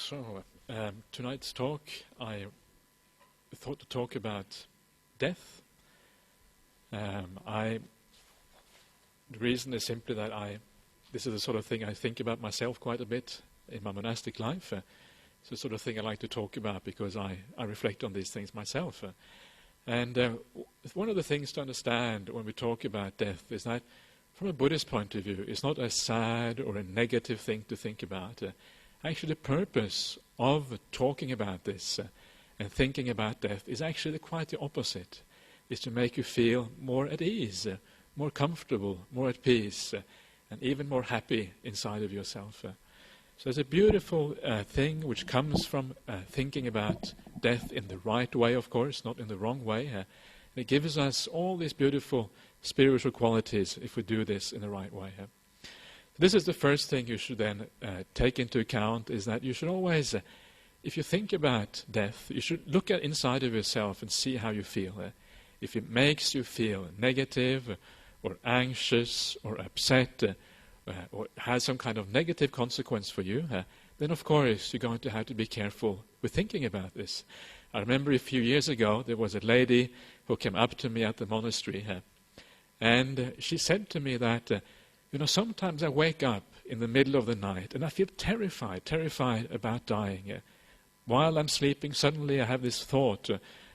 So, tonight's talk, I thought to talk about death. The reason is simply that this is the sort of thing I think about myself quite a bit in my monastic life. It's the sort of thing I like to talk about because I reflect on these things myself. And one of the things to understand when we talk about death is that from a Buddhist point of view, it's not a sad or a negative thing to think about. Actually, the purpose of talking about this and thinking about death is actually quite the opposite. It's to make you feel more at ease, more comfortable, more at peace, and even more happy inside of yourself. So it's a beautiful thing which comes from thinking about death in the right way, of course, not in the wrong way. It gives us all these beautiful spiritual qualities if we do this in the right way. This is the first thing you should then take into account, is that you should always, if you think about death, you should look at inside of yourself and see how you feel. If it makes you feel negative or anxious or upset or has some kind of negative consequence for you, then of course you're going to have to be careful with thinking about this. I remember a few years ago there was a lady who came up to me at the monastery and she said to me that sometimes I wake up in the middle of the night and I feel terrified about dying. While I'm sleeping, suddenly I have this thought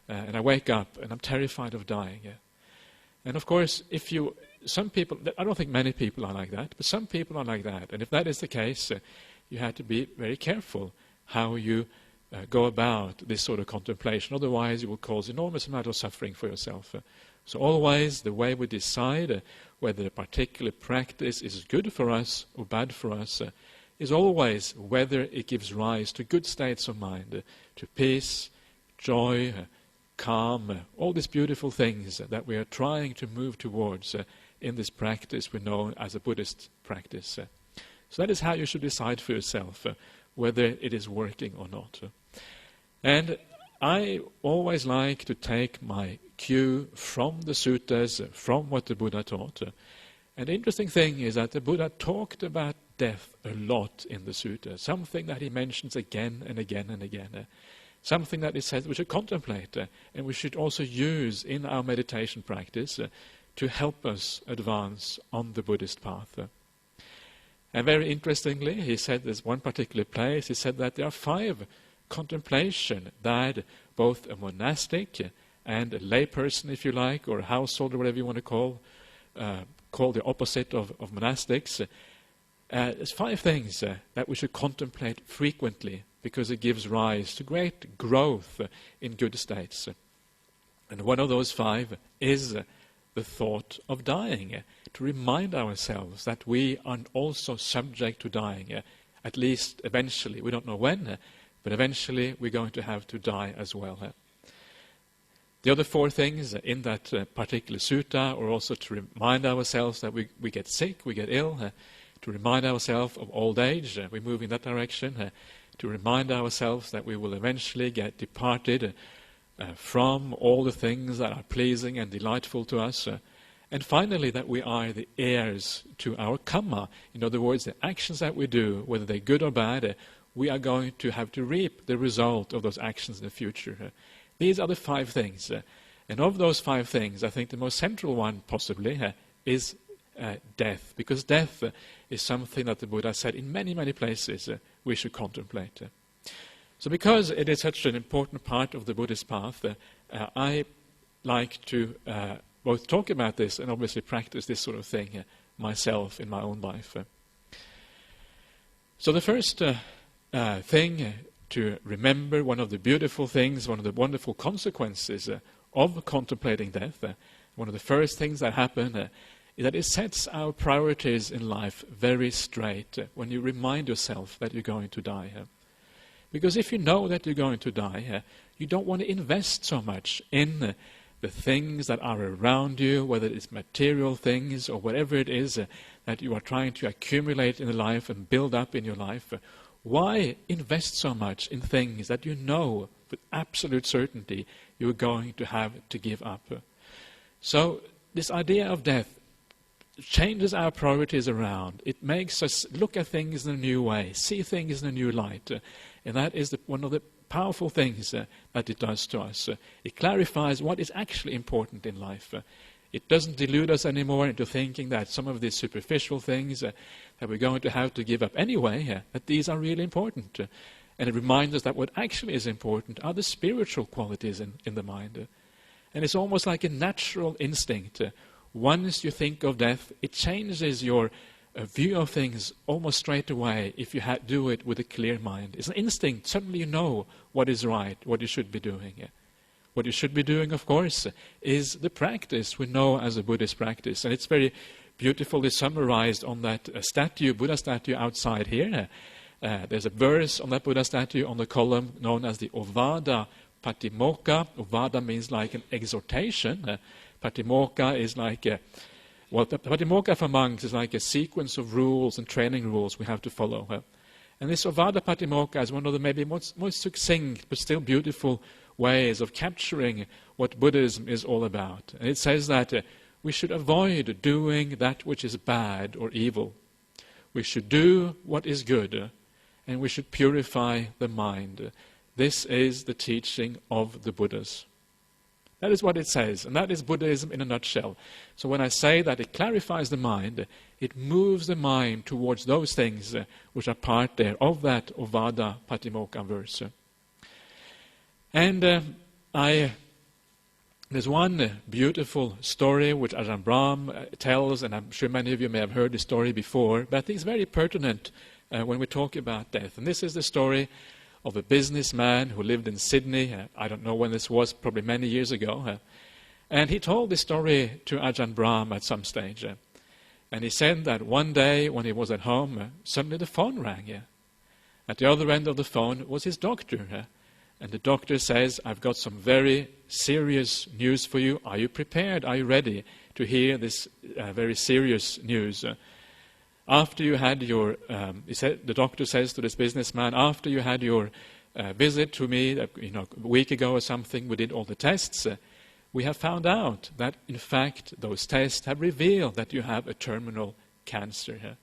and I wake up and I'm terrified of dying. And of course, some people, I don't think many people are like that, but some people are like that. And if that is the case, you have to be very careful how you go about this sort of contemplation. Otherwise, you will cause enormous amount of suffering for yourself. So always the way we decide whether a particular practice is good for us or bad for us is always whether it gives rise to good states of mind, to peace, joy, calm, all these beautiful things that we are trying to move towards in this practice we know as a Buddhist practice. So that is how you should decide for yourself whether it is working or not. And I always like to take my cue from the suttas, from what the Buddha taught. And the interesting thing is that the Buddha talked about death a lot in the sutta, something that he mentions again and again and again, something that he says we should contemplate and we should also use in our meditation practice to help us advance on the Buddhist path. And very interestingly, he said there's one particular place, he said that there are 5 contemplation that both a monastic and a layperson, if you like, or a household, or whatever you want to call the opposite of monastics. There's 5 things that we should contemplate frequently because it gives rise to great growth in good states. And one of those 5 is the thought of dying, to remind ourselves that we are also subject to dying, at least eventually. We don't know when, but eventually we're going to have to die as well. The other 4 things in that particular sutta are also to remind ourselves that we get sick, we get ill, to remind ourselves of old age, we move in that direction, to remind ourselves that we will eventually get departed from all the things that are pleasing and delightful to us, and finally that we are the heirs to our karma. In other words, the actions that we do, whether they're good or bad, we are going to have to reap the result of those actions in the future. These are the 5 things. And of those 5 things, I think the most central one possibly is death. Because death is something that the Buddha said in many, many places we should contemplate. So because it is such an important part of the Buddhist path, I like to both talk about this and obviously practice this sort of thing myself in my own life. So the first thing to remember, one of the beautiful things, one of the wonderful consequences of contemplating death, one of the first things that happen is that it sets our priorities in life very straight when you remind yourself that you're going to die. Because if you know that you're going to die, you don't want to invest so much in the things that are around you, whether it's material things or whatever it is that you are trying to accumulate in life and build up in your life. Why invest so much in things that you know with absolute certainty you're going to have to give up? So this idea of death changes our priorities around. It makes us look at things in a new way, see things in a new light. And that is one of the powerful things that it does to us. It clarifies what is actually important in life. It doesn't delude us anymore into thinking that some of these superficial things that we're going to have to give up anyway, that these are really important. And it reminds us that what actually is important are the spiritual qualities in the mind. And it's almost like a natural instinct. Once you think of death, it changes your view of things almost straight away if you do it with a clear mind. It's an instinct. Suddenly you know what is right, what you should be doing. What you should be doing, of course, is the practice we know as a Buddhist practice. And it's very beautifully summarized on that Buddha statue outside here. There's a verse on that Buddha statue on the column known as the Ovada Patimokkha. Ovada means like an exhortation. Patimokkha is like the Patimokkha for monks is like a sequence of rules and training rules we have to follow. And this Ovada Patimokkha is one of the maybe most succinct but still beautiful ways of capturing what Buddhism is all about. And it says that we should avoid doing that which is bad or evil. We should do what is good, and we should purify the mind. This is the teaching of the Buddhas. That is what it says, and that is Buddhism in a nutshell. So when I say that it clarifies the mind, it moves the mind towards those things which are part there of that Ovada Patimokkha verse. And there's one beautiful story which Ajahn Brahm tells, and I'm sure many of you may have heard the story before, but I think it's very pertinent when we talk about death. And this is the story of a businessman who lived in Sydney. I don't know when this was, probably many years ago. And he told this story to Ajahn Brahm at some stage. And he said that one day when he was at home, suddenly the phone rang. At the other end of the phone was his doctor. And the doctor says, I've got some very serious news for you. Are you prepared? Are you ready to hear this very serious news? After you had your, the doctor says to this businessman, after you had your visit to me a week ago or something, we did all the tests. We have found out that, in fact, those tests have revealed that you have a terminal cancer.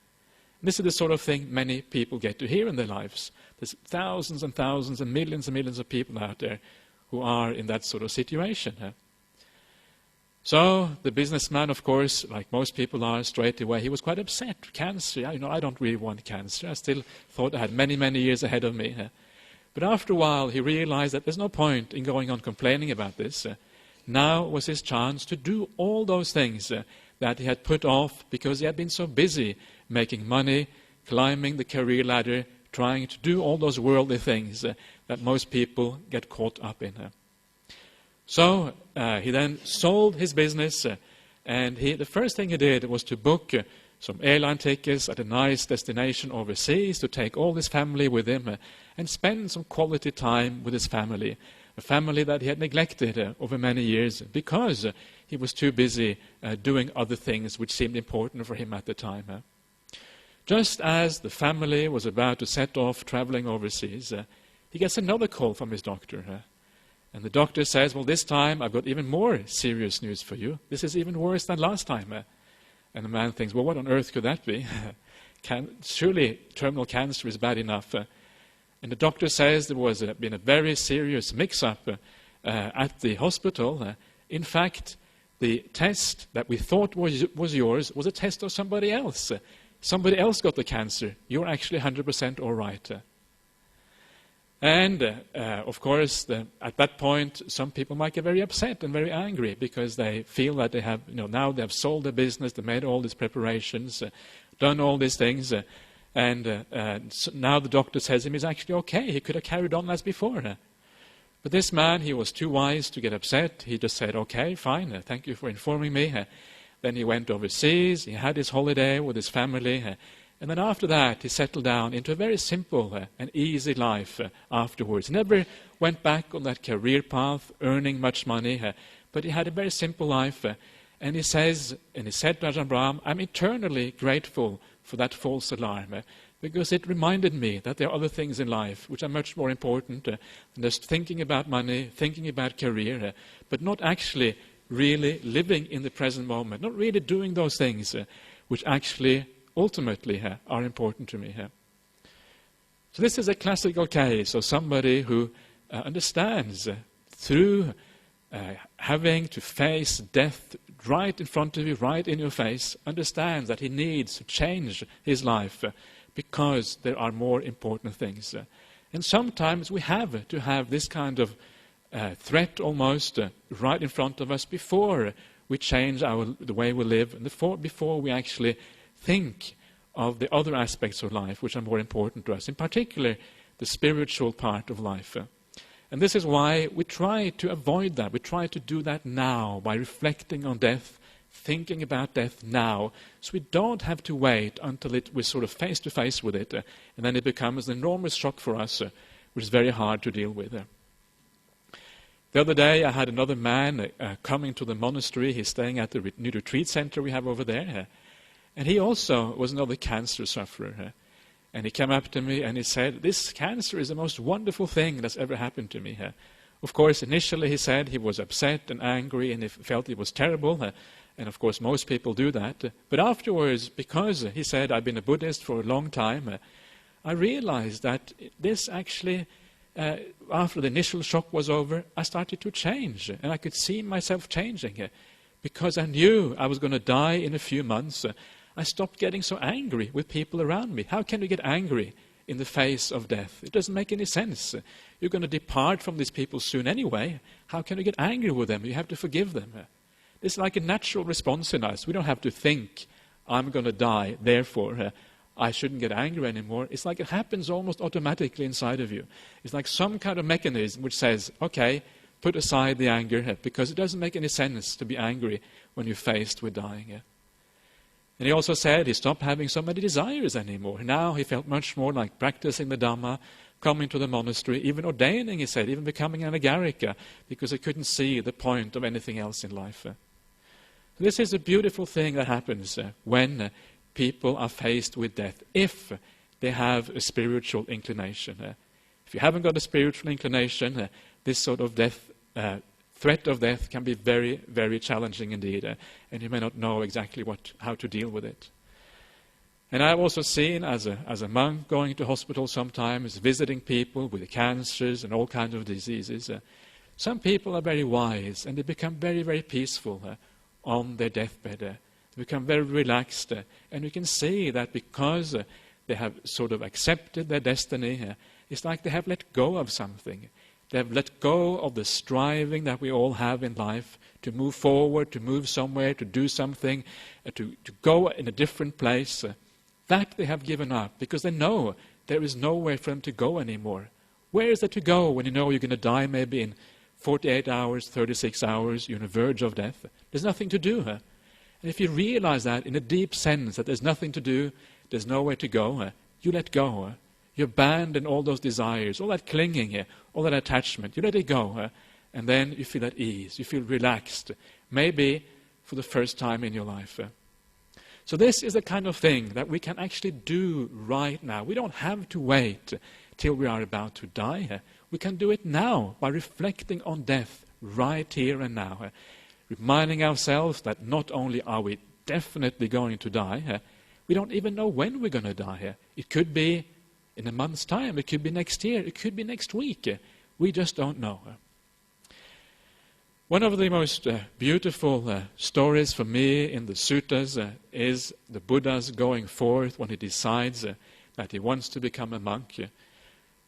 This is the sort of thing many people get to hear in their lives. There's thousands and thousands and millions of people out there who are in that sort of situation. So the businessman, of course, like most people are, straight away, he was quite upset. Cancer, I don't really want cancer. I still thought I had many, many years ahead of me. But after a while, he realized that there's no point in going on complaining about this. Now was his chance to do all those things that he had put off because he had been so busy making money, climbing the career ladder, trying to do all those worldly things that most people get caught up in. So he then sold his business, and the first thing he did was to book some airline tickets at a nice destination overseas to take all his family with him and spend some quality time with his family, a family that he had neglected over many years because he was too busy doing other things which seemed important for him at the time. Just as the family was about to set off traveling overseas, he gets another call from his doctor. And the doctor says, well, this time I've got even more serious news for you. This is even worse than last time. And the man thinks, well, what on earth could that be? Surely terminal cancer is bad enough. And the doctor says there was been a very serious mix-up at the hospital. In fact, the test that we thought was yours was a test of somebody else. Somebody else got the cancer. You're actually 100% all right. And, of course, at that point, some people might get very upset and very angry because they feel that they have, now they have sold their business, they made all these preparations, done all these things, and so now the doctor says he's actually okay. He could have carried on as before. But this man, he was too wise to get upset. He just said, okay, fine, thank you for informing me. Then he went overseas, he had his holiday with his family, and then after that he settled down into a very simple and easy life afterwards. Never went back on that career path, earning much money, but he had a very simple life. And he said to Ajahn Brahm, I'm eternally grateful for that false alarm, because it reminded me that there are other things in life which are much more important than just thinking about money, thinking about career, but not actually really living in the present moment, not really doing those things which actually ultimately are important to me. So this is a classical case of somebody who understands through having to face death right in front of you, right in your face, understands that he needs to change his life because there are more important things. And sometimes we have to have this kind of threat almost right in front of us before we change the way we live, and before we actually think of the other aspects of life which are more important to us, in particular the spiritual part of life. And this is why we try to avoid that. We try to do that now by reflecting on death, thinking about death now, so we don't have to wait until we're sort of face to face with it, and then it becomes an enormous shock for us, which is very hard to deal with. The other day I had another man coming to the monastery. He's staying at the new retreat center we have over there, and he also was another cancer sufferer. And he came up to me and he said, "This cancer is the most wonderful thing that's ever happened to me." Of course, initially he said he was upset and angry and he felt it was terrible. And of course, most people do that. But afterwards, because he said, "I've been a Buddhist for a long time," I realized that this actually, after the initial shock was over, I started to change. And I could see myself changing. Because I knew I was going to die in a few months, I stopped getting so angry with people around me. How can you get angry in the face of death? It doesn't make any sense. You're going to depart from these people soon anyway. How can you get angry with them? You have to forgive them. It's like a natural response in us. We don't have to think, "I'm going to die, therefore I shouldn't get angry anymore." It's like it happens almost automatically inside of you. It's like some kind of mechanism which says, "Okay, put aside the anger," because it doesn't make any sense to be angry when you're faced with dying. And he also said he stopped having so many desires anymore. Now he felt much more like practicing the Dhamma, coming to the monastery, even ordaining, he said, even becoming an agarika, because he couldn't see the point of anything else in life. This is a beautiful thing that happens when people are faced with death, if they have a spiritual inclination. If you haven't got a spiritual inclination, this sort of death threat of death can be very, very challenging indeed, and you may not know exactly how to deal with it. And I've also seen, as a monk, going to hospital sometimes, visiting people with cancers and all kinds of diseases. Some people are very wise, and they become very, very peaceful on their deathbed. They become very relaxed, and you can see that because they have sort of accepted their destiny, it's like they have let go of something. They have let go of the striving that we all have in life to move forward, to move somewhere, to do something, to go in a different place. That they have given up because they know there is nowhere for them to go anymore. Where is there to go when you know you're going to die maybe in 48 hours, 36 hours, you're on the verge of death? There's nothing to do. And if you realize that in a deep sense, that there's nothing to do, there's nowhere to go, you let go. You abandon all those desires, all that clinging, all that attachment. You let it go, and then you feel at ease. You feel relaxed, maybe for the first time in your life. So this is the kind of thing that we can actually do right now. We don't have to wait till we are about to die. We can do it now by reflecting on death right here and now, reminding ourselves that not only are we definitely going to die, we don't even know when we're going to die. It could be in a month's time, it could be next year, it could be next week. We just don't know. One of the most beautiful stories for me in the suttas is the Buddha's going forth when he decides that he wants to become a monk.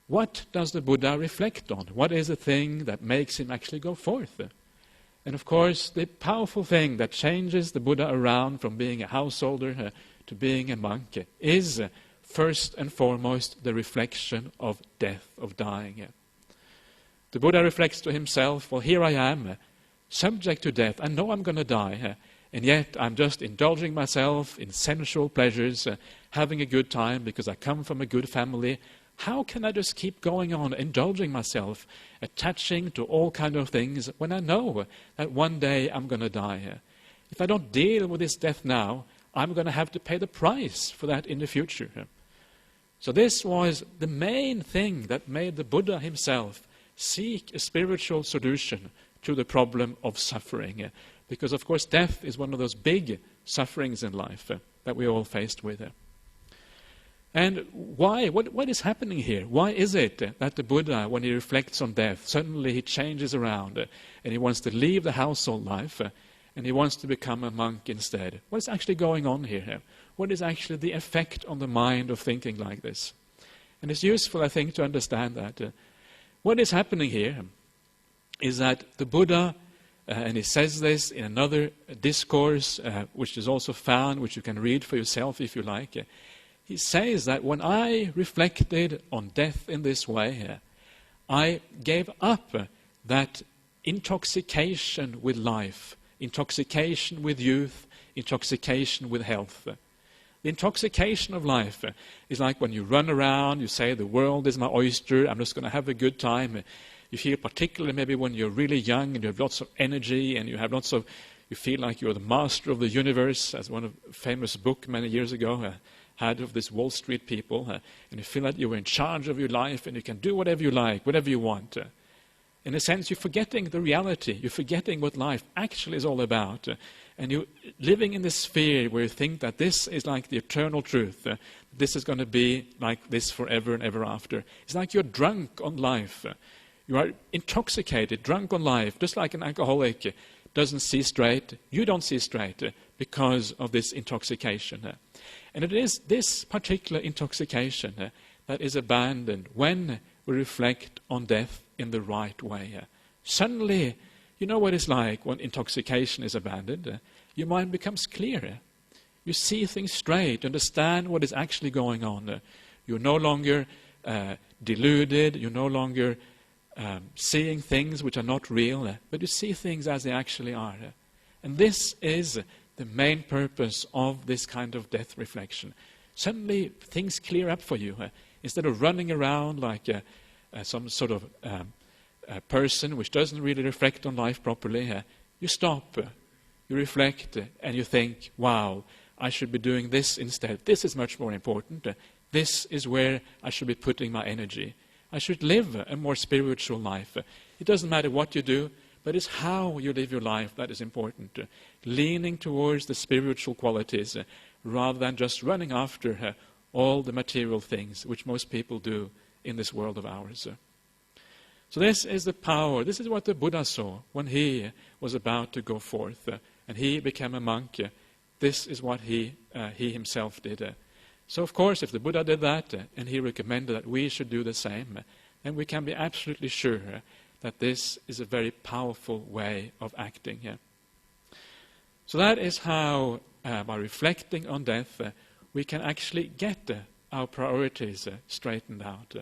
What does the Buddha reflect on? What is the thing that makes him actually go forth? And of course, the powerful thing that changes the Buddha around from being a householder to being a monk is first and foremost the reflection of death, of dying. The Buddha reflects to himself, well, here I am, subject to death. I know I'm going to die, and yet I'm just indulging myself in sensual pleasures, having a good time because I come from a good family. How can I just keep going on indulging myself, attaching to all kinds of things when I know that one day I'm going to die? If I don't deal with this death now, I'm going to have to pay the price for that in the future. So this was the main thing that made the Buddha himself seek a spiritual solution to the problem of suffering. Because, of course, death is one of those big sufferings in life. that we're all faced with. And why? What is happening here? Why is it that the Buddha, when he reflects on death, suddenly he changes around and he wants to leave the household life and he wants to become a monk instead? What is actually going on here? What is actually the effect on the mind of thinking like this? And it's useful, I think, to understand that. What is happening here is that the Buddha, and he says this in another discourse, which is also found, which you can read for yourself if you like. He says that when I reflected on death in this way, I gave up that intoxication with life, intoxication with youth, intoxication with health. The intoxication of life is like when you run around, you say, the world is my oyster, I'm just going to have a good time. You feel particularly maybe when you're really young and you have lots of energy and you have lots of, you feel like you're the master of the universe, as one of a famous book many years ago had of this Wall Street people, and you feel like you're in charge of your life and you can do whatever you like, whatever you want. In a sense, you're forgetting the reality. You're forgetting what life actually is all about. And you're living in this sphere where you think that this is like the eternal truth. This is going to be like this forever and ever after. It's like you're drunk on life. You are intoxicated, drunk on life, just like an alcoholic doesn't see straight. You don't see straight because of this intoxication. And it is this particular intoxication that is abandoned when we reflect on death in the right way. Suddenly, you know what it's like when intoxication is abandoned. Your mind becomes clearer. You see things straight, understand what is actually going on. You're no longer deluded, you're no longer seeing things which are not real, but you see things as they actually are. And this is the main purpose of this kind of death reflection. Suddenly things clear up for you. Instead of running around like some sort of person which doesn't really reflect on life properly, you stop, you reflect, and you think, wow, I should be doing this instead. This is much more important. This is where I should be putting my energy. I should live a more spiritual life. It doesn't matter what you do, but it's how you live your life that is important. Leaning towards the spiritual qualities rather than just running after all the material things which most people do in this world of ours. So this is the power. This is what the Buddha saw when he was about to go forth and he became a monk. This is what he himself did. So of course, if the Buddha did that and he recommended that we should do the same, then we can be absolutely sure that this is a very powerful way of acting. So that is how, by reflecting on death, we can actually get our priorities straightened out.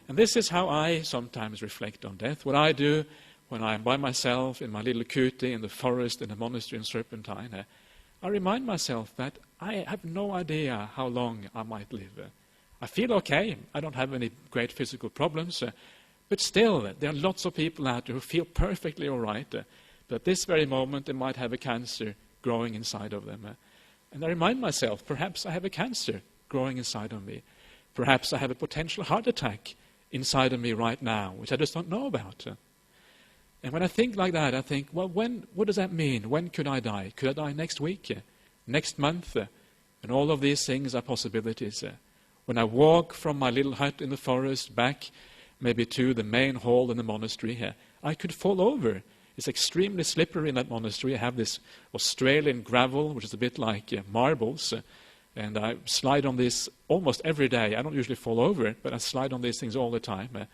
And this is how I sometimes reflect on death. What I do when I'm by myself in my little kuti in the forest, in the monastery in Serpentine, I remind myself that I have no idea how long I might live. I feel okay. I don't have any great physical problems. But still, there are lots of people out there who feel perfectly all right. But at this very moment, they might have a cancer growing inside of them. And I remind myself, perhaps I have a cancer growing inside of me. Perhaps I have a potential heart attack inside of me right now, which I just don't know about. And when I think like that, I think, well, what does that mean? When could I die? Could I die next week? Next month? And all of these things are possibilities. When I walk from my little hut in the forest back maybe to the main hall in the monastery, I could fall over. It's extremely slippery in that monastery. I have this Australian gravel, which is a bit like marbles, and I slide on this almost every day. I don't usually fall over, but I slide on these things all the time.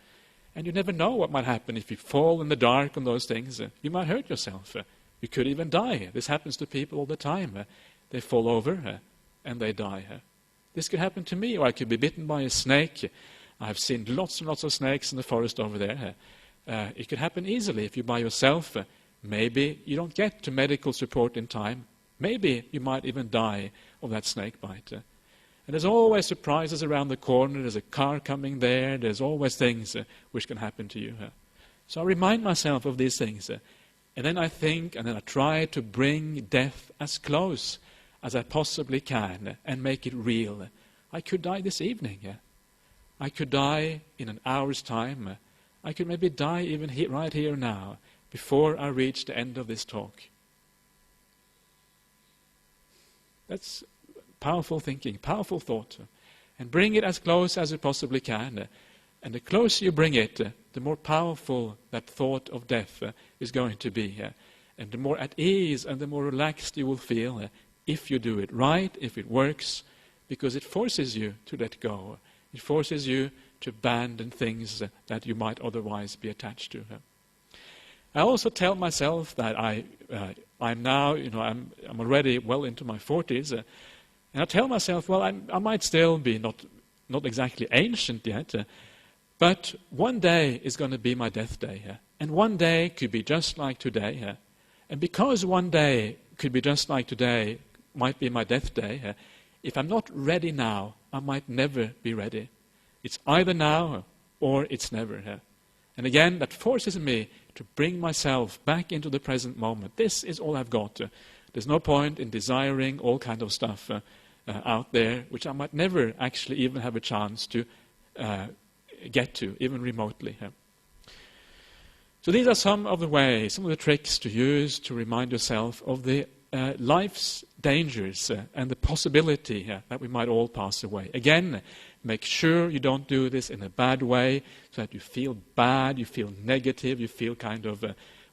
And you never know what might happen if you fall in the dark on those things. You might hurt yourself. You could even die. This happens to people all the time. They fall over and they die. This could happen to me, or I could be bitten by a snake. I've seen lots and lots of snakes in the forest over there. It could happen easily if you're by yourself. Maybe you don't get to medical support in time. Maybe you might even die of that snake bite. And there's always surprises around the corner. There's a car coming there. There's always things which can happen to you. So I remind myself of these things. And then I think, and then I try to bring death as close as I possibly can and make it real. I could die this evening. I could die in an hour's time. I could maybe die even right here now before I reach the end of this talk. That's powerful thinking, powerful thought, and bring it as close as you possibly can. And the closer you bring it, the more powerful that thought of death is going to be. And the more at ease and the more relaxed you will feel if you do it right, if it works, because it forces you to let go. It forces you to abandon things that you might otherwise be attached to. I also tell myself that I'm now, I'm already well into my 40s, and I tell myself, well, I might still be not exactly ancient yet, but one day is going to be my death day, and one day could be just like today, and because one day could be just like today, might be my death day, if I'm not ready now, I might never be ready. It's either now or it's never. And again, that forces me to bring myself back into the present moment. This is all I've got. There's no point in desiring all kind of stuff out there, which I might never actually even have a chance to get to, even remotely. So these are some of the ways, some of the tricks to use to remind yourself of the life's dangers and the possibility that we might all pass away. Again, make sure you don't do this in a bad way, so that you feel bad, you feel negative, you feel kind of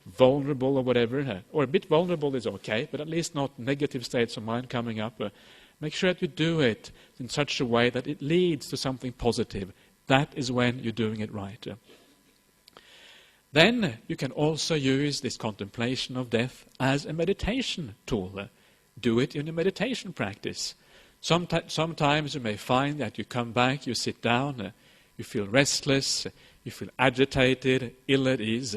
vulnerable or whatever. Or a bit vulnerable is okay, but at least not negative states of mind coming up. Make sure that you do it in such a way that it leads to something positive. That is when you're doing it right. Then you can also use this contemplation of death as a meditation tool. Do it in a meditation practice. Sometimes you may find that you come back, you sit down, you feel restless, you feel agitated, ill at ease.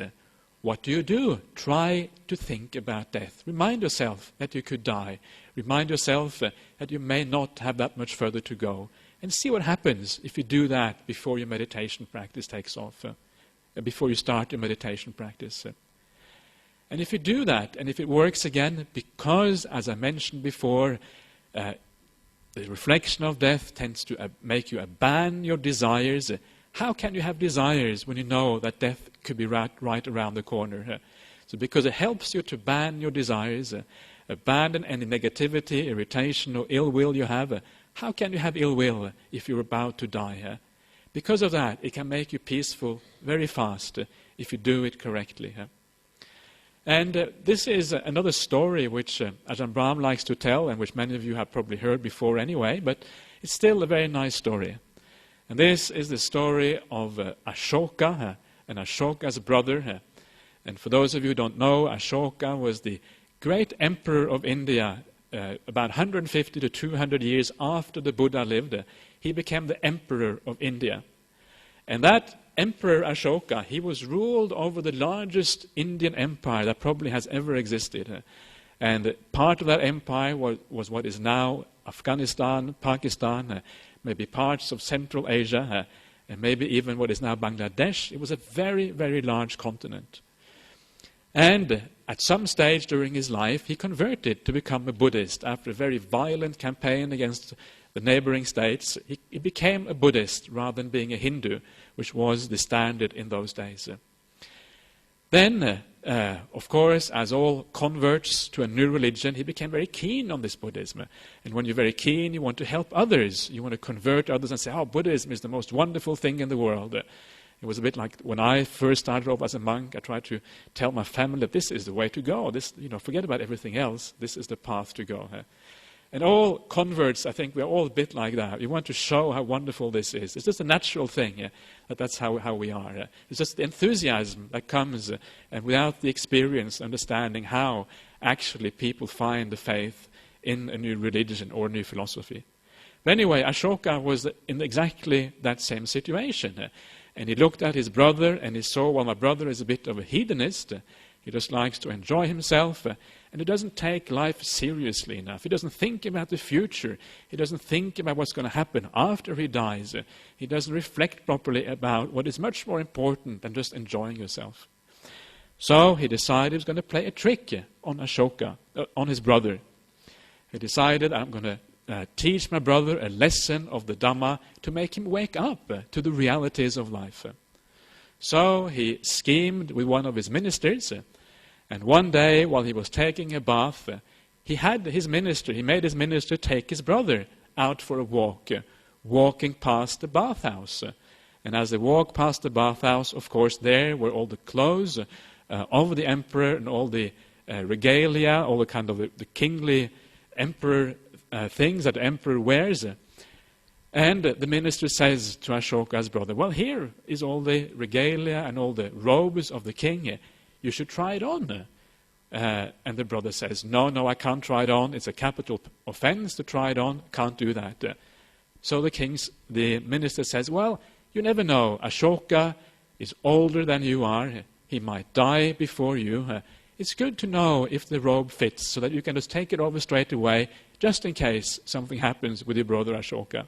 What do? Try to think about death. Remind yourself that you could die. Remind yourself that you may not have that much further to go. And see what happens if you do that before your meditation practice takes off. Before you start your meditation practice. And if you do that, and if it works again, because, as I mentioned before, the reflection of death tends to make you abandon your desires. How can you have desires when you know that death could be right around the corner? So because it helps you to abandon your desires, abandon any negativity, irritation, or ill will you have, how can you have ill will if you're about to die? Because of that, it can make you peaceful very fast if you do it correctly. And this is another story which Ajahn Brahm likes to tell, and which many of you have probably heard before anyway, but it's still a very nice story. And this is the story of Ashoka, and Ashoka's brother. And for those of you who don't know, Ashoka was the great emperor of India about 150 to 200 years after the Buddha lived. He became the emperor of India. And that Emperor Ashoka, he was ruled over the largest Indian empire that probably has ever existed. And part of that empire was what is now Afghanistan, Pakistan, maybe parts of Central Asia, and maybe even what is now Bangladesh. It was a very, very large continent. And at some stage during his life, he converted to become a Buddhist after a very violent campaign against the neighboring states. He became a Buddhist rather than being a Hindu, which was the standard in those days. Then, of course, as all converts to a new religion, he became very keen on this Buddhism. And when you're very keen, you want to help others. You want to convert others and say, oh, Buddhism is the most wonderful thing in the world. It was a bit like when I first started off as a monk, I tried to tell my family that this is the way to go. This, forget about everything else. This is the path to go. And all converts, I think we're all a bit like that. We want to show how wonderful this is. It's just a natural thing, that's how we are. It's just the enthusiasm that comes, and without the experience, understanding how actually people find the faith in a new religion or a new philosophy. But anyway, Ashoka was in exactly that same situation. And he looked at his brother and he saw, well, my brother is a bit of a hedonist. He just likes to enjoy himself. And he doesn't take life seriously enough. He doesn't think about the future. He doesn't think about what's going to happen after he dies. He doesn't reflect properly about what is much more important than just enjoying yourself. So he decided he was going to play a trick on Ashoka, on his brother. He decided, I'm going to teach my brother a lesson of the Dhamma to make him wake up to the realities of life. So he schemed with one of his ministers, and one day while he was taking a bath, he had his minister, he made his minister take his brother out for a walk, walking past the bathhouse. And as they walked past the bathhouse, of course, there were all the clothes of the emperor and all the regalia, all the kind of the kingly emperor things that the emperor wears. And the minister says to Ashoka's brother, well, here is all the regalia and all the robes of the king. You should try it on. And the brother says, no, I can't try it on. It's a capital offense to try it on. Can't do that. So the minister says, well, you never know. Ashoka is older than you are. He might die before you. It's good to know if the robe fits so that you can just take it over straight away, just in case something happens with your brother Ashoka.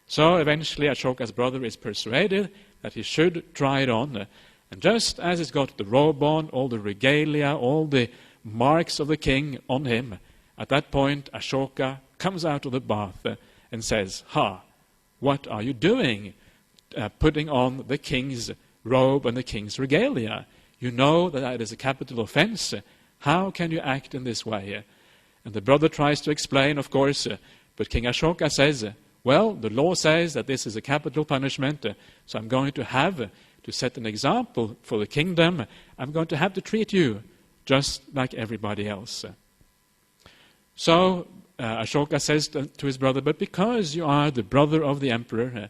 So eventually Ashoka's brother is persuaded that he should try it on. And just as he's got the robe on, all the regalia, all the marks of the king on him, at that point Ashoka comes out of the bath and says, what are you doing? Putting on the king's robe and the king's regalia. You know that is a capital offense. How can you act in this way? And the brother tries to explain, of course, but King Ashoka says, well, the law says that this is a capital punishment, so I'm going to have to set an example for the kingdom. I'm going to have to treat you just like everybody else. So Ashoka says to his brother, but because you are the brother of the emperor,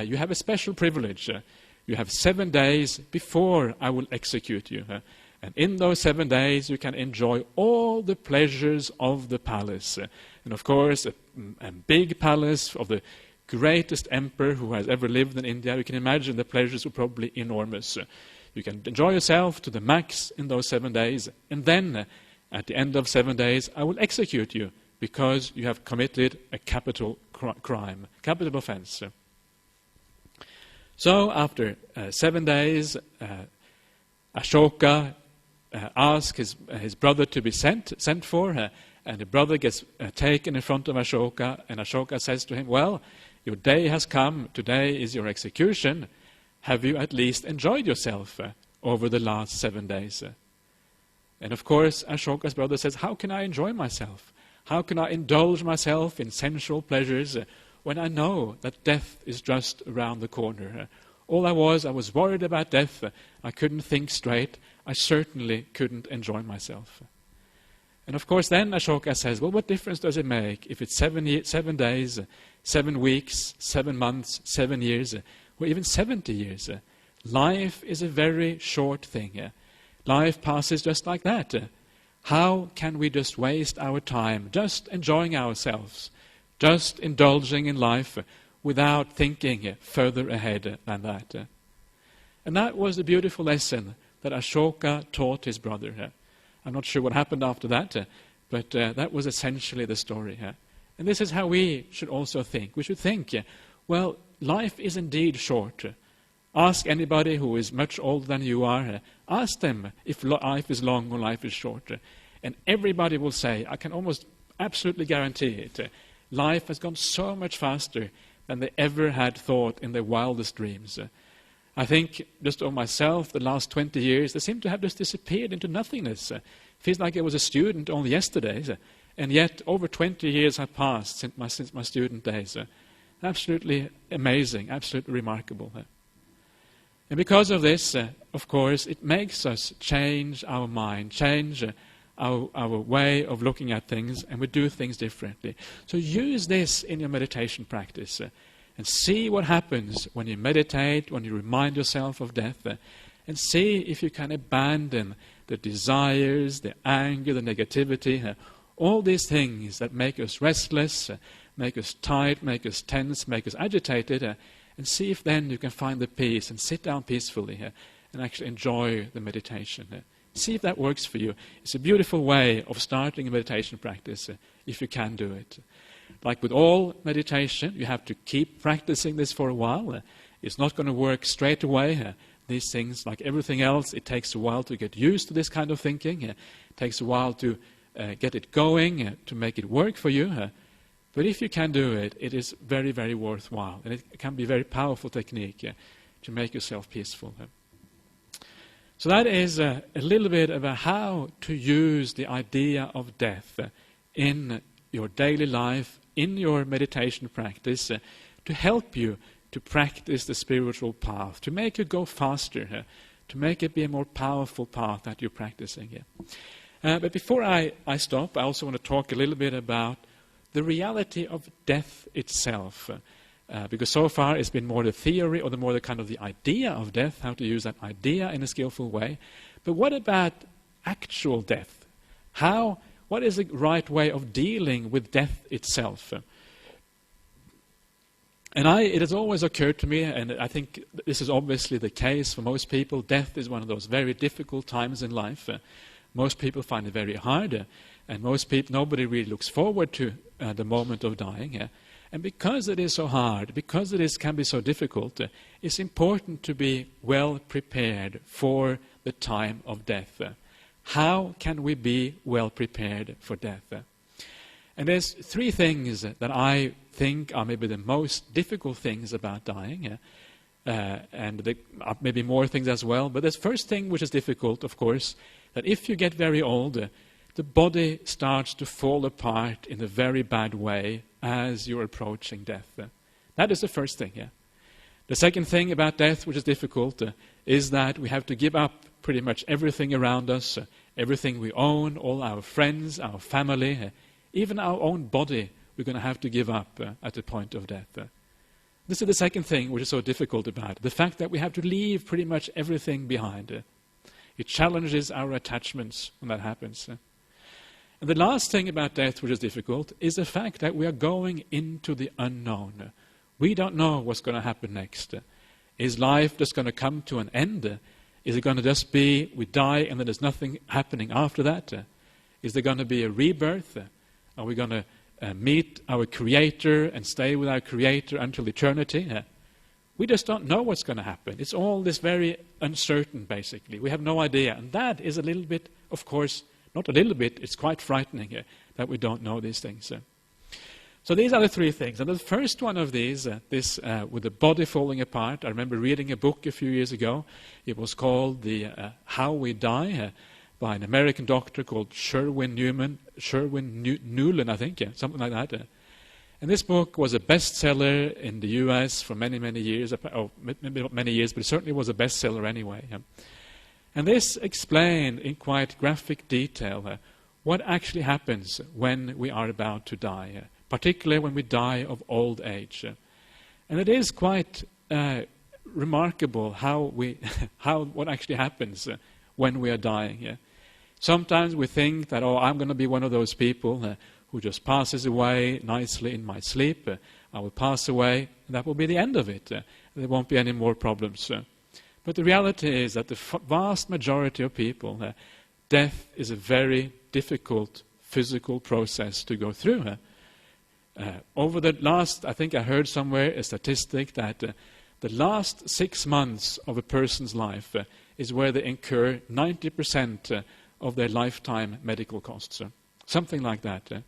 you have a special privilege. You have 7 days before I will execute you. And in those 7 days you can enjoy all the pleasures of the palace. And of course, a big palace of the greatest emperor who has ever lived in India. You can imagine the pleasures were probably enormous. You can enjoy yourself to the max in those 7 days. And then, at the end of 7 days, I will execute you because you have committed a capital crime, capital offense. So after 7 days, Ashoka asks his brother to be sent for, and the brother gets taken in front of Ashoka, and Ashoka says to him, well, your day has come, today is your execution. Have you at least enjoyed yourself over the last 7 days? And of course, Ashoka's brother says, how can I enjoy myself? How can I indulge myself in sensual pleasures when I know that death is just around the corner? All I was worried about death. I couldn't think straight. I certainly couldn't enjoy myself. And of course then Ashoka says, well, what difference does it make if it's 7 days, 7 weeks, 7 months, 7 years, or even 70 years? Life is a very short thing. Life passes just like that. How can we just waste our time just enjoying ourselves, just indulging in life without thinking further ahead than that? And that was the beautiful lesson that Ashoka taught his brother. I'm not sure what happened after that, but that was essentially the story. And this is how we should also think. We should think, well, life is indeed short. Ask anybody who is much older than you are, ask them if life is long or life is short. And everybody will say, I can almost absolutely guarantee it, life has gone so much faster than they ever had thought in their wildest dreams. I think just of myself, the last 20 years, they seem to have just disappeared into nothingness. It feels like I was a student only yesterday, and yet over 20 years have passed since my student days. Absolutely amazing, absolutely remarkable. And because of this, of course, it makes us change our mind, change our way of looking at things, and we do things differently. So use this in your meditation practice. And see what happens when you meditate, when you remind yourself of death, and see if you can abandon the desires, the anger, the negativity, all these things that make us restless, make us tight, make us tense, make us agitated, and see if then you can find the peace and sit down peacefully and actually enjoy the meditation. See if that works for you. It's a beautiful way of starting a meditation practice if you can do it. Like with all meditation, you have to keep practicing this for a while. It's not going to work straight away. These things, like everything else, it takes a while to get used to this kind of thinking. It takes a while to get it going, to make it work for you. But if you can do it, it is very, very worthwhile. And it can be a very powerful technique to make yourself peaceful. So that is a little bit about how to use the idea of death in your daily life, in your meditation practice, to help you to practice the spiritual path, to make it go faster, to make it be a more powerful path that you're practicing here. But before I stop, I also want to talk a little bit about the reality of death itself. Because so far it's been more the theory or the kind of the idea of death, how to use that idea in a skillful way. But what about actual death? What is the right way of dealing with death itself? And it has always occurred to me, and I think this is obviously the case for most people, death is one of those very difficult times in life. Most people find it very hard, and nobody really looks forward to the moment of dying. And because it is so hard, because it can be so difficult, it's important to be well prepared for the time of death. How can we be well prepared for death? And there's three things that I think are maybe the most difficult things about dying, and there are maybe more things as well. But the first thing which is difficult, of course, that if you get very old, the body starts to fall apart in a very bad way as you're approaching death. That is the first thing. The second thing about death, which is difficult, is that we have to give up pretty much everything around us, everything we own, all our friends, our family, even our own body, we're going to have to give up at the point of death. This is the second thing which is so difficult about it, the fact that we have to leave pretty much everything behind. It challenges our attachments when that happens. And the last thing about death which is difficult is the fact that we are going into the unknown. We don't know what's going to happen next. Is life just going to come to an end? Is it going to just be we die and then there's nothing happening after that? Is there going to be a rebirth? Are we going to meet our Creator and stay with our Creator until eternity? We just don't know what's going to happen. It's all this very uncertain, basically. We have no idea. And that is a little bit, of course, not a little bit, it's quite frightening that we don't know these things. So these are the three things. And the first one of these, with the body falling apart, I remember reading a book a few years ago. It was called the How We Die by an American doctor called Sherwin Nuland, I think, something like that. And this book was a bestseller in the US for many, many years. Maybe not many years, but it certainly was a bestseller anyway. And this explained in quite graphic detail what actually happens when we are about to die, particularly when we die of old age. And it is quite remarkable what actually happens when we are dying. Sometimes we think that, I'm going to be one of those people who just passes away nicely in my sleep. I will pass away, and that will be the end of it. There won't be any more problems. But the reality is that the vast majority of people, death is a very difficult physical process to go through. Over the last, I think I heard somewhere a statistic that the last 6 months of a person's life is where they incur 90% of their lifetime medical costs. Something like that.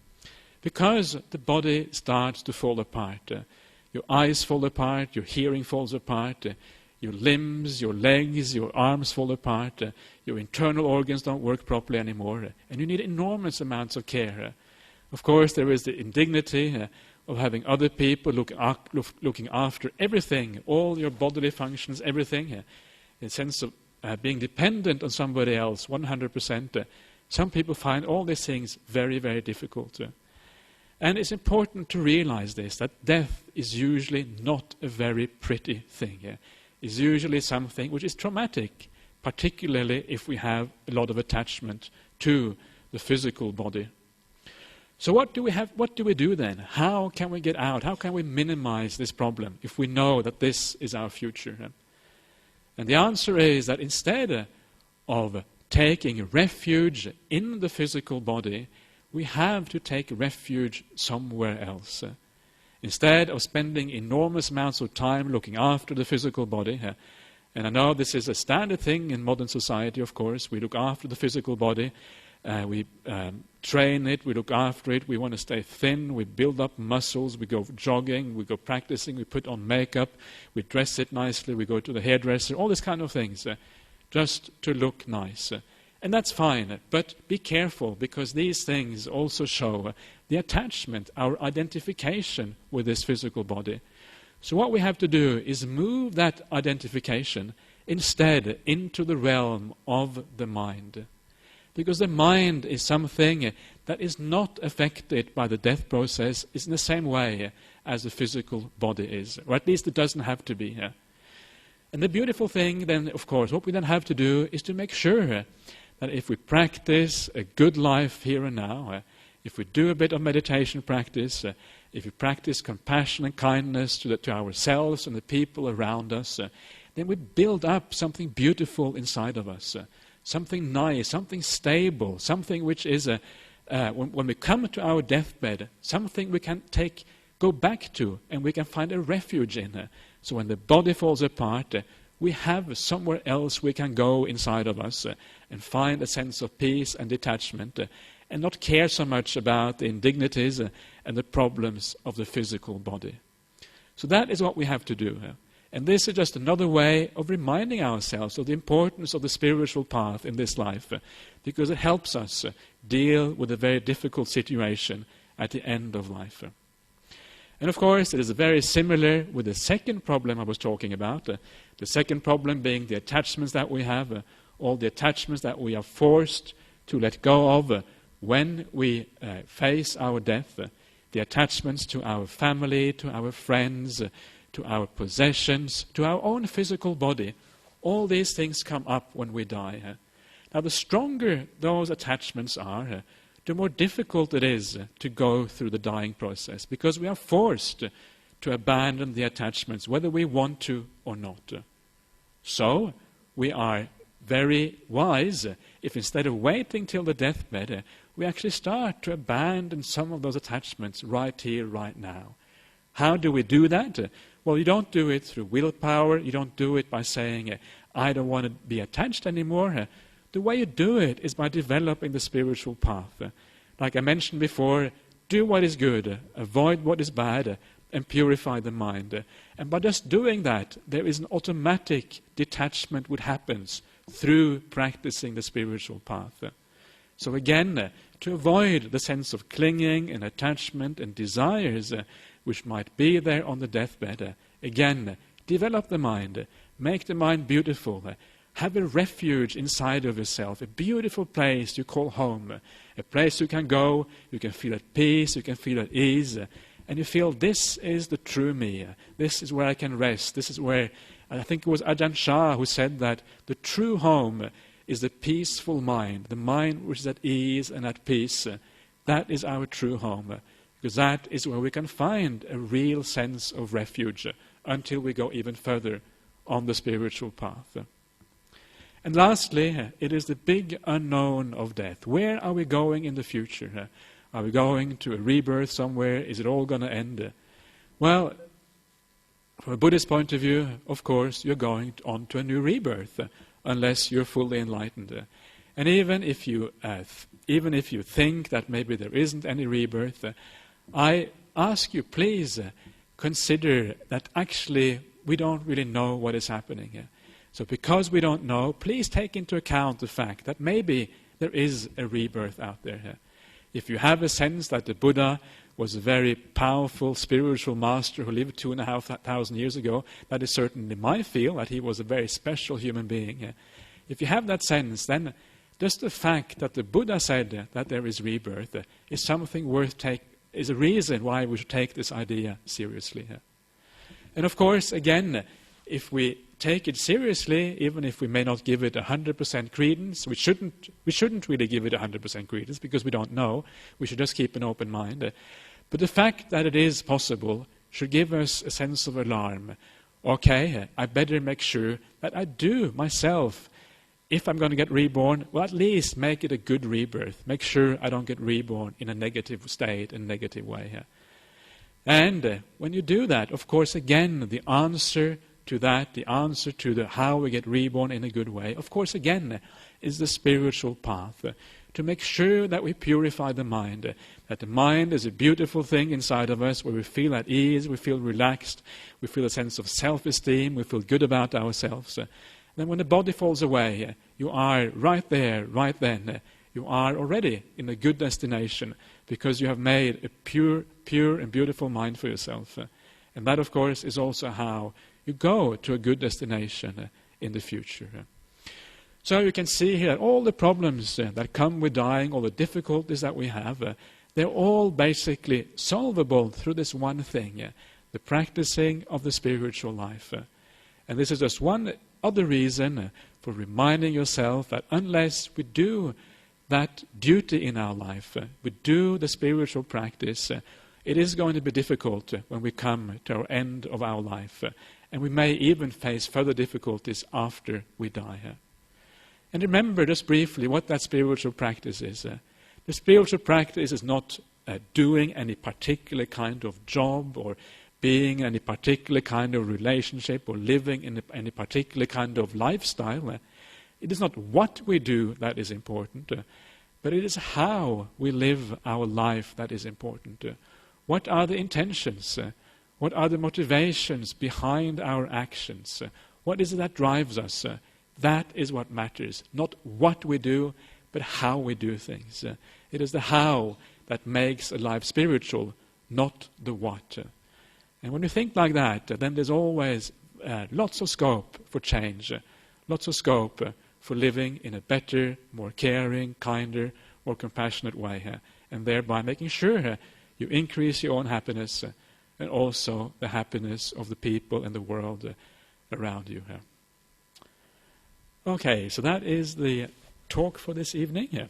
Because the body starts to fall apart. Your eyes fall apart, your hearing falls apart, your limbs, your legs, your arms fall apart, your internal organs don't work properly anymore, and you need enormous amounts of care. Of course, there is the indignity of having other people looking after everything, all your bodily functions, everything, in the sense of being dependent on somebody else 100%. Some people find all these things very, very difficult. And it's important to realize this, that death is usually not a very pretty thing. It's usually something which is traumatic, particularly if we have a lot of attachment to the physical body. So what do we do then? How can we get out? How can we minimize this problem if we know that this is our future? And the answer is that instead of taking refuge in the physical body, we have to take refuge somewhere else. Instead of spending enormous amounts of time looking after the physical body, and I know this is a standard thing in modern society, of course, we look after the physical body, we train it, we look after it, we want to stay thin, we build up muscles, we go jogging, we go practicing, we put on makeup, we dress it nicely, we go to the hairdresser, all these kind of things, just to look nice. And that's fine, but be careful, because these things also show the attachment, our identification with this physical body. So what we have to do is move that identification instead into the realm of the mind. Because the mind is something that is not affected by the death process in the same way as the physical body is, or at least it doesn't have to be. And the beautiful thing then, of course, what we then have to do is to make sure that if we practice a good life here and now, if we do a bit of meditation practice, if we practice compassion and kindness to ourselves and the people around us, then we build up something beautiful inside of us, something nice, something stable, something which is, when we come to our deathbed, something we can go back to and we can find a refuge in. So when the body falls apart, we have somewhere else we can go inside of us and find a sense of peace and detachment and not care so much about the indignities and the problems of the physical body. So that is what we have to do. And this is just another way of reminding ourselves of the importance of the spiritual path in this life, because it helps us deal with a very difficult situation at the end of life. And of course, it is very similar with the second problem I was talking about. The second problem being the attachments that we have, all the attachments that we are forced to let go of when we face our death, the attachments to our family, to our friends, to our possessions, to our own physical body. All these things come up when we die. Now, the stronger those attachments are, the more difficult it is to go through the dying process, because we are forced to abandon the attachments, whether we want to or not. So, we are very wise if instead of waiting till the deathbed, we actually start to abandon some of those attachments right here, right now. How do we do that? Well, you don't do it through willpower. You don't do it by saying, I don't want to be attached anymore. The way you do it is by developing the spiritual path. Like I mentioned before, do what is good, avoid what is bad, and purify the mind. And by just doing that, there is an automatic detachment which happens through practicing the spiritual path. So again, to avoid the sense of clinging and attachment and desires which might be there on the deathbed, again, develop the mind, make the mind beautiful, have a refuge inside of yourself, a beautiful place you call home, a place you can go, you can feel at peace, you can feel at ease, and you feel this is the true me, this is where I can rest, this is where, I think it was Ajahn Shah who said that the true home is the peaceful mind, the mind which is at ease and at peace. That is our true home, because that is where we can find a real sense of refuge until we go even further on the spiritual path. And lastly, it is the big unknown of death. Where are we going in the future? Are we going to a rebirth somewhere? Is it all going to end? Well, from a Buddhist point of view, of course, you're going on to a new rebirth, unless you're fully enlightened. And even if you think that maybe there isn't any rebirth, I ask you, please consider that actually we don't really know what is happening here. So because we don't know, please take into account the fact that maybe there is a rebirth out there. If you have a sense that the Buddha was a very powerful spiritual master who lived 2,500 years ago, that is certainly my feel, that he was a very special human being. If you have that sense, then just the fact that the Buddha said that there is rebirth is something is a reason why we should take this idea seriously. And of course, again, if we take it seriously, even if we may not give it 100% credence, we shouldn't really give it 100% credence because we don't know. We should just keep an open mind. But the fact that it is possible should give us a sense of alarm. Okay, I better make sure that I do myself, if I'm going to get reborn, well, at least make it a good rebirth. Make sure I don't get reborn in a negative state, in a negative way. And when you do that, of course, again, the answer to that, the answer to how we get reborn in a good way, of course, again, is the spiritual path. To make sure that we purify the mind, that the mind is a beautiful thing inside of us where we feel at ease, we feel relaxed, we feel a sense of self-esteem, we feel good about ourselves. Then when the body falls away, you are right there, right then. You are already in a good destination because you have made a pure and beautiful mind for yourself. And that, of course, is also how you go to a good destination in the future. So you can see here all the problems that come with dying, all the difficulties that we have, they're all basically solvable through this one thing, the practicing of the spiritual life. And this is just one other reason for reminding yourself that unless we do that duty in our life, we do the spiritual practice, it is going to be difficult when we come to our end of our life. And we may even face further difficulties after we die. And remember just briefly what that spiritual practice is. The spiritual practice is not doing any particular kind of job or being in any particular kind of relationship or living in any particular kind of lifestyle. It is not what we do that is important, but it is how we live our life that is important. What are the intentions? What are the motivations behind our actions? What is it that drives us? That is what matters. Not what we do, but how we do things. It is the how that makes a life spiritual, not the what. And when you think like that, then there's always lots of scope for change, lots of scope for living in a better, more caring, kinder, more compassionate way, and thereby making sure you increase your own happiness and also the happiness of the people and the world around you. Okay, so that is the talk for this evening.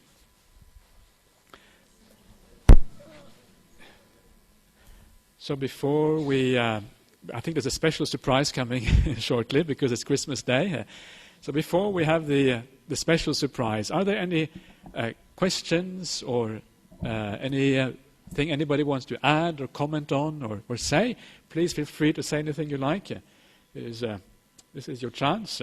So before we, I think there's a special surprise coming shortly because it's Christmas Day. So before we have the special surprise, are there any questions or anything anybody wants to add or comment on or say? Please feel free to say anything you like. This is your chance.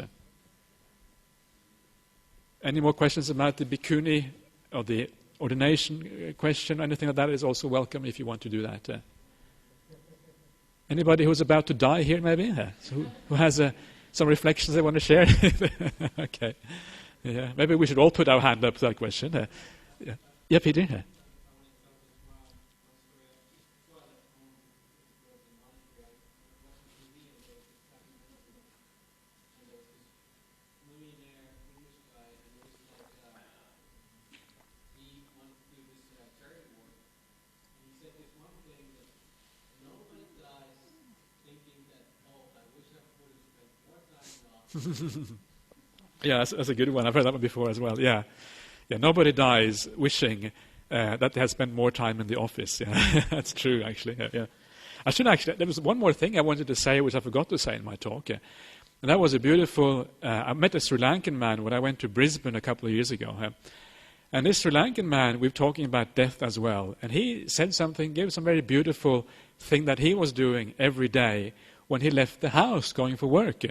Any more questions about the bhikkhuni or the ordination question? Anything like that is also welcome if you want to do that. Anybody who's about to die here, maybe? Who has some reflections they want to share? Okay. Yeah. Maybe we should all put our hand up to that question. Yeah, Peter? Yeah, that's a good one. I've heard that one before as well. Yeah, nobody dies wishing that they had spent more time in the office. Yeah, that's true, actually. Yeah. There was one more thing I wanted to say, which I forgot to say in my talk. And that was a beautiful, I met a Sri Lankan man when I went to Brisbane a couple of years ago. And this Sri Lankan man, we were talking about death as well. And he said something, gave some very beautiful thing that he was doing every day when he left the house going for work.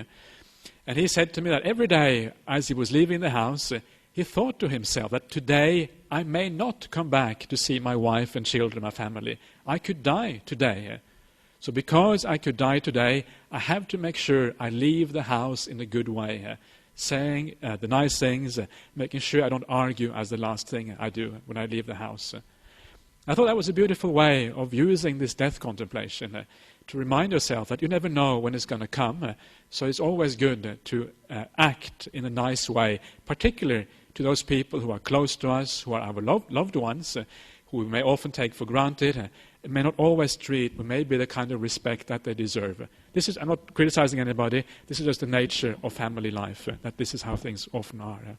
And he said to me that every day as he was leaving the house, he thought to himself that today I may not come back to see my wife and children, my family. I could die today. So because I could die today, I have to make sure I leave the house in a good way, saying the nice things, making sure I don't argue as the last thing I do when I leave the house. I thought that was a beautiful way of using this death contemplation to remind yourself that you never know when it's going to come. So it's always good to act in a nice way, particularly to those people who are close to us, who are our loved ones, who we may often take for granted, and may not always treat with maybe the kind of respect that they deserve. I'm not criticizing anybody. This is just the nature of family life, that this is how things often are.